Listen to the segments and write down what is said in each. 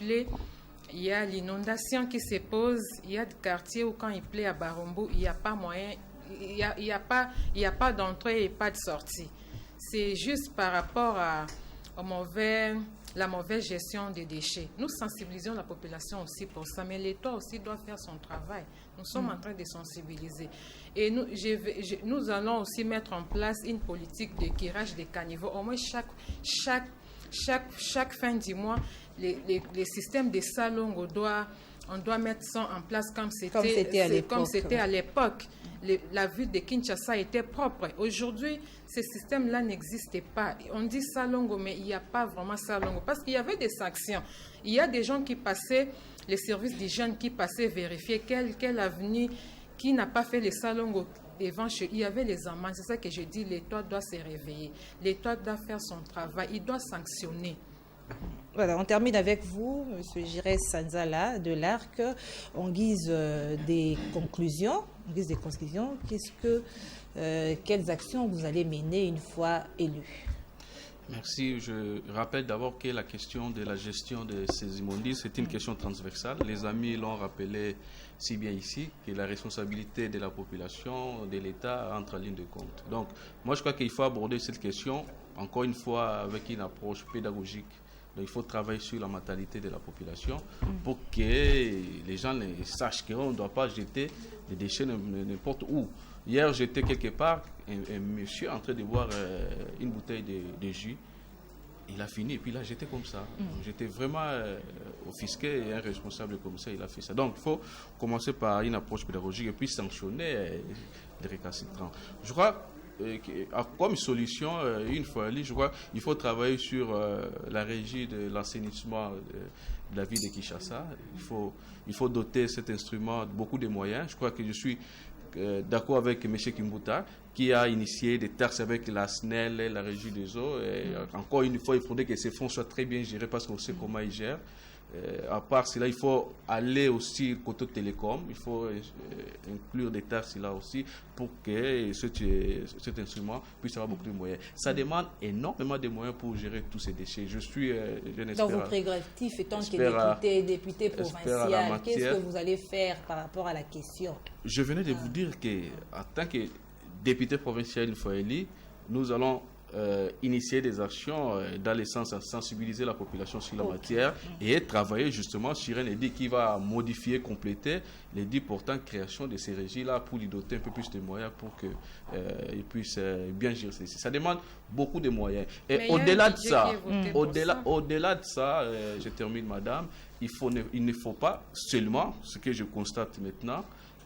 pleut, il y a l'inondation qui se pose, il y a des quartiers où quand il pleut à Barombo, il n'y a pas moyen, il y a pas d'entrée et pas de sortie. C'est juste par rapport à la mauvaise gestion des déchets. Nous sensibilisons la population aussi pour ça, mais l'État aussi doit faire son travail. Nous sommes en train de sensibiliser. Et nous allons aussi mettre en place une politique de curage des caniveaux. Au moins chaque fin du mois, les systèmes de salons, on doit mettre ça en place comme c'était à l'époque. La ville de Kinshasa était propre. Aujourd'hui, ce système-là n'existait pas. On dit salongo, mais il n'y a pas vraiment salongo. Parce qu'il y avait des sanctions. Il y a des gens qui passaient, les services d'hygiène qui passaient vérifier quelle avenue, qui n'a pas fait les salongo devant chez. Il y avait les amendes. C'est ça que je dis, l'État doit se réveiller. L'État doit faire son travail. Il doit sanctionner. Voilà, on termine avec vous, M. Jiré Sanzala de l'ARC. En guise des conclusions, quelles actions vous allez mener une fois élu? Merci. Je rappelle d'abord que la question de la gestion de ces immondices, c'est une question transversale. Les amis l'ont rappelé si bien ici, que la responsabilité de la population, de l'État entre en ligne de compte. Donc, moi je crois qu'il faut aborder cette question, encore une fois, avec une approche pédagogique. Donc, il faut travailler sur la mentalité de la population pour que les gens sachent qu'on ne doit pas jeter des déchets n'importe où. Hier, j'étais quelque part, un monsieur en train de boire une bouteille de jus. Il a fini, et puis là, j'étais comme ça. J'étais vraiment offusqué et un responsable comme ça, il a fait ça. Donc, il faut commencer par une approche pédagogique et puis sanctionner les récalcitrants. Je crois comme solution, une fois je crois qu'il faut travailler sur la régie de l'assainissement de la ville de Kinshasa. Il faut doter cet instrument de beaucoup de moyens. Je crois que je suis d'accord avec M. Kimbuta qui a initié des taxes avec la SNEL et la régie des eaux. Et encore une fois, il faudrait que ces fonds soient très bien gérés parce qu'on sait comment ils gèrent. À part cela, il faut aller aussi côté télécom, il faut inclure des taxes là aussi pour que cet instrument puisse avoir beaucoup de moyens. Ça demande énormément de moyens pour gérer tous ces déchets. Je suis dans vos prérogatives étant que député provincial, qu'est-ce que vous allez faire par rapport à la question? Je venais de vous dire qu'en tant que député provincial une fois élu, nous allons initier des actions dans le sens de sensibiliser la population sur la matière et travailler justement sur un édit qui va modifier, compléter l'édit portant création de ces régies-là pour lui doter un peu plus de moyens pour qu'ils puissent bien gérer ceci. Ça demande beaucoup de moyens. Et au-delà de ça, je termine madame, il ne faut pas seulement, ce que je constate maintenant,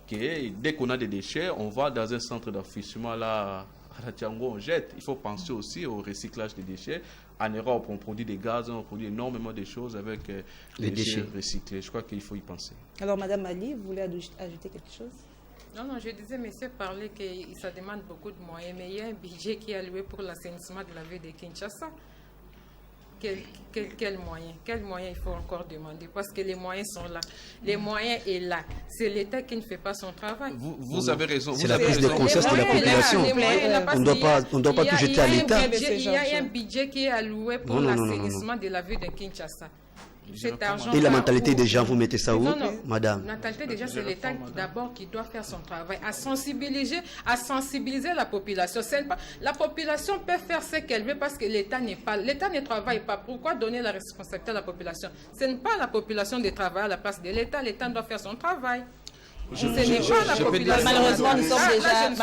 que dès qu'on a des déchets, on va dans un centre d'enfouissement là, à la Tiango, on jette. Il faut penser aussi au recyclage des déchets. En Europe, on produit des gaz, on produit énormément de choses avec les déchets recyclés. Je crois qu'il faut y penser. Alors, Madame Ali, vous voulez ajouter quelque chose? Non, je disais, monsieur parlait que ça demande beaucoup de moyens, mais il y a un budget qui est alloué pour l'assainissement de la ville de Kinshasa. Quel moyen il faut encore demander? Parce que les moyens sont là. Les moyens sont là. C'est l'État qui ne fait pas son travail. Vous avez raison. C'est la prise de conscience de la population. On ne doit pas tout jeter à l'État. Il y a un budget qui est alloué pour l'assainissement de la ville de Kinshasa. Et la mentalité des gens, vous mettez ça où, madame? La mentalité des gens, c'est l'État d'abord qui doit faire son travail, à sensibiliser la population. La population peut faire ce qu'elle veut parce que l'État ne travaille pas. Pourquoi donner la responsabilité à la population? Ce n'est pas la population de travailler à la place de l'État. L'État doit faire son travail. Malheureusement, nous sommes déjà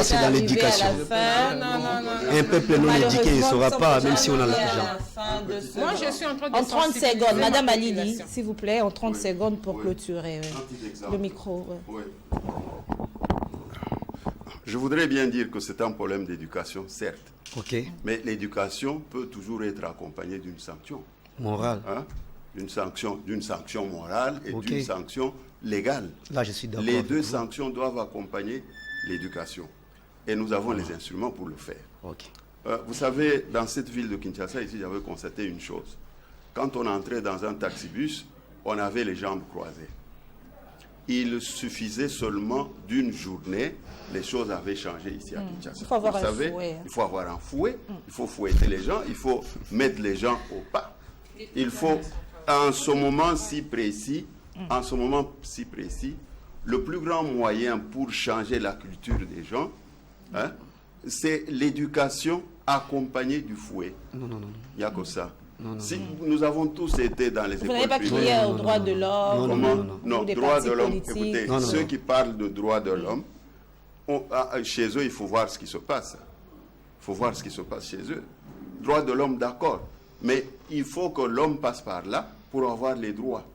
c'est dans l'éducation. Un peuple non éduqué ne saura pas, même si on a l'argent. Moi, je suis en train de 30 secondes, Madame Alili, s'il vous plaît, en 30 secondes pour clôturer le micro. Je voudrais bien dire que c'est un problème d'éducation, certes. Mais l'éducation peut toujours être accompagnée d'une sanction. Morale. D'une sanction morale et d'une sanction légale. Là, je suis d'accord. Les deux sanctions doivent accompagner l'éducation. Et nous avons les instruments pour le faire. Vous savez, dans cette ville de Kinshasa, ici, j'avais constaté une chose. Quand on entrait dans un taxibus, on avait les jambes croisées. Il suffisait seulement d'une journée, les choses avaient changé ici à Kinshasa. Il faut avoir un fouet. Il faut avoir un fouet, il faut fouetter les gens, il faut mettre les gens au pas. Il faut en ce moment si précis, le plus grand moyen pour changer la culture des gens, hein, c'est l'éducation accompagnée du fouet. Non. Il n'y a que ça. Si nous avons tous été dans les écoles privées. Vous n'avez pas crié aux droits de l'homme? Non, droits de l'homme. Écoutez, ceux qui parlent de droits de l'homme, chez eux, il faut voir ce qui se passe. Il faut voir ce qui se passe chez eux. Droits de l'homme, d'accord. Mais il faut que l'homme passe par là pour avoir les droits.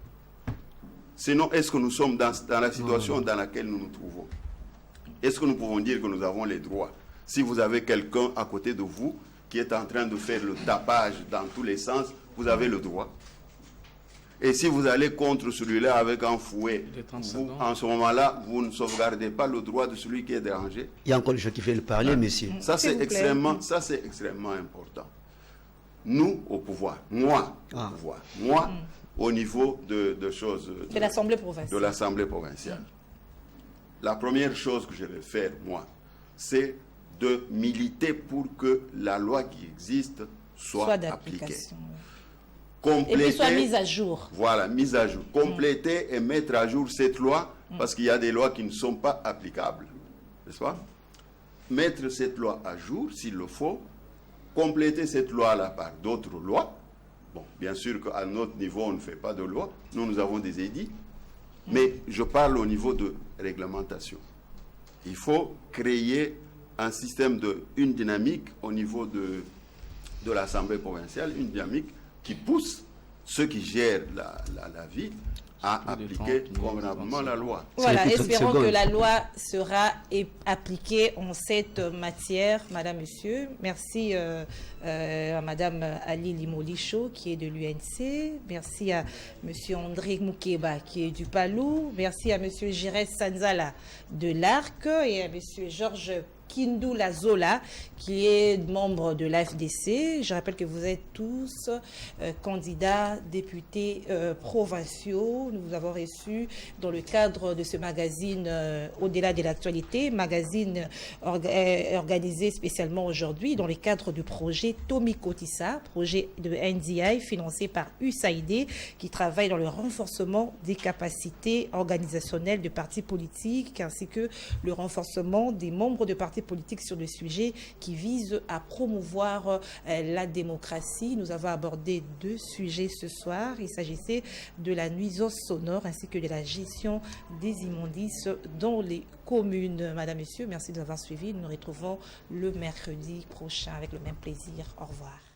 Sinon, est-ce que nous sommes dans la situation dans laquelle nous nous trouvons? Est-ce que nous pouvons dire que nous avons les droits? Si vous avez quelqu'un à côté de vous qui est en train de faire le tapage dans tous les sens, vous avez le droit. Et si vous allez contre celui-là avec un fouet, vous, en ce moment-là, vous ne sauvegardez pas le droit de celui qui est dérangé. Il y a encore des gens qui veulent parler, monsieur. Ça, c'est extrêmement important. Nous, au pouvoir, moi, au niveau de choses... De l'Assemblée provinciale. De l'Assemblée provinciale. La première chose que je vais faire, moi, c'est de militer pour que la loi qui existe soit appliquée. Et puis soit mise à jour. Voilà, mise à jour. Compléter et mettre à jour cette loi, parce qu'il y a des lois qui ne sont pas applicables. N'est-ce pas? Mettre cette loi à jour, s'il le faut, compléter cette loi-là par d'autres lois. Bon, bien sûr qu'à notre niveau, on ne fait pas de loi. Nous avons des édits. Mais je parle au niveau de réglementation. Il faut créer un système une dynamique au niveau de l'Assemblée provinciale, une dynamique qui pousse ceux qui gèrent la ville à appliquer convenablement la loi. Voilà, espérons que la loi sera appliquée en cette matière, madame, monsieur. Merci à madame Ali Limolicho, qui est de l'UNC. Merci à monsieur André Moukeba, qui est du Palou. Merci à monsieur Jires Sanzala de l'ARC et à monsieur Georges Kindoula Zola, qui est membre de l'AFDC. Je rappelle que vous êtes tous candidats, députés provinciaux. Nous vous avons reçus dans le cadre de ce magazine Au-delà de l'actualité, magazine organisé spécialement aujourd'hui dans le cadre du projet Tommy Kotissa, projet de NDI financé par USAID, qui travaille dans le renforcement des capacités organisationnelles de partis politiques ainsi que le renforcement des membres de partis politiques sur le sujet qui vise à promouvoir la démocratie. Nous avons abordé 2 sujets ce soir. Il s'agissait de la nuisance sonore ainsi que de la gestion des immondices dans les communes. Madame, Monsieur, merci de nous avoir suivis. Nous nous retrouvons le mercredi prochain avec le même plaisir. Au revoir.